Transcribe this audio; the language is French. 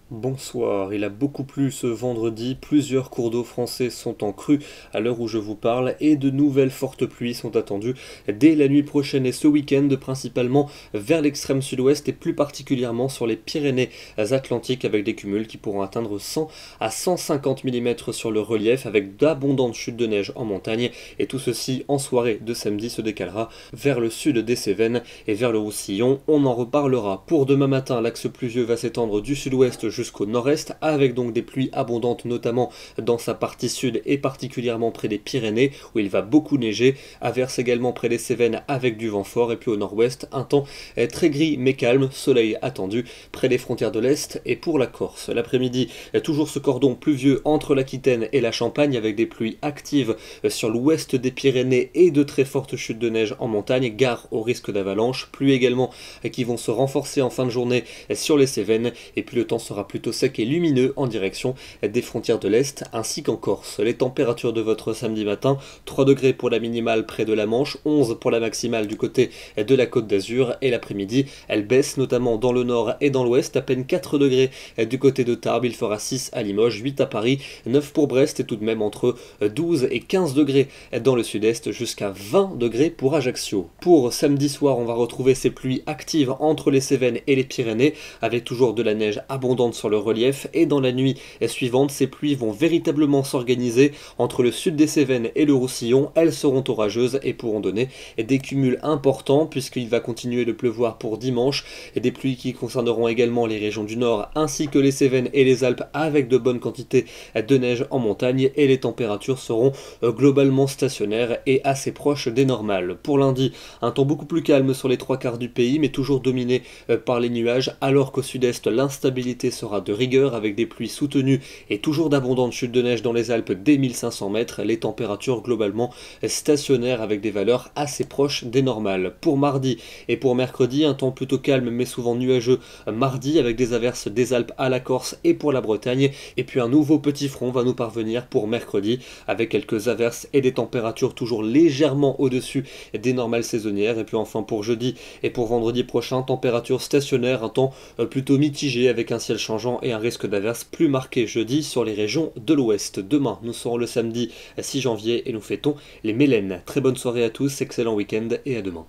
Bonsoir, il a beaucoup plu ce vendredi, plusieurs cours d'eau français sont en crue à l'heure où je vous parle et de nouvelles fortes pluies sont attendues dès la nuit prochaine et ce week-end, principalement vers l'extrême sud-ouest et plus particulièrement sur les Pyrénées-Atlantiques avec des cumuls qui pourront atteindre 100 à 150 mm sur le relief avec d'abondantes chutes de neige en montagne et tout ceci en soirée de samedi se décalera vers le sud des Cévennes et vers le Roussillon. On en reparlera. Pour demain matin, l'axe pluvieux va s'étendre du sud-ouest jusqu'au nord-est, avec donc des pluies abondantes notamment dans sa partie sud et particulièrement près des Pyrénées où il va beaucoup neiger, averse également près des Cévennes avec du vent fort et puis au nord-ouest un temps très gris mais calme, soleil attendu près des frontières de l'Est et pour la Corse. L'après-midi, toujours ce cordon pluvieux entre l'Aquitaine et la Champagne avec des pluies actives sur l'ouest des Pyrénées et de très fortes chutes de neige en montagne, gare au risque d'avalanche, pluies également qui vont se renforcer en fin de journée sur les Cévennes et puis le temps sera plutôt sec et lumineux en direction des frontières de l'Est ainsi qu'en Corse. Les températures de votre samedi matin, 3 degrés pour la minimale près de la Manche, 11 pour la maximale du côté de la Côte d'Azur et l'après-midi elle baisse notamment dans le nord et dans l'ouest, à peine 4 degrés du côté de Tarbes, il fera 6 à Limoges, 8 à Paris, 9 pour Brest et tout de même entre 12 et 15 degrés dans le sud-est jusqu'à 20 degrés pour Ajaccio. Pour samedi soir, on va retrouver ces pluies actives entre les Cévennes et les Pyrénées avec toujours de la neige abondante sur le relief et dans la nuit suivante, ces pluies vont véritablement s'organiser entre le sud des Cévennes et le Roussillon. Elles seront orageuses et pourront donner des cumuls importants puisqu'il va continuer de pleuvoir pour dimanche et des pluies qui concerneront également les régions du nord ainsi que les Cévennes et les Alpes avec de bonnes quantités de neige en montagne et les températures seront globalement stationnaires et assez proches des normales. Pour lundi, un temps beaucoup plus calme sur les trois quarts du pays mais toujours dominé par les nuages alors qu'au sud-est l'instabilité sera de rigueur avec des pluies soutenues et toujours d'abondantes chutes de neige dans les Alpes dès 1500 mètres, les températures globalement stationnaires avec des valeurs assez proches des normales. Pour mardi et pour mercredi, un temps plutôt calme mais souvent nuageux mardi avec des averses des Alpes à la Corse et pour la Bretagne et puis un nouveau petit front va nous parvenir pour mercredi avec quelques averses et des températures toujours légèrement au-dessus des normales saisonnières et puis enfin pour jeudi et pour vendredi prochain, température stationnaire, un temps plutôt mitigé avec un ciel changeant et un risque d'averse plus marqué jeudi sur les régions de l'ouest. Demain, nous serons le samedi 6 janvier et nous fêtons les Mélènes. Très bonne soirée à tous, excellent week-end et à demain.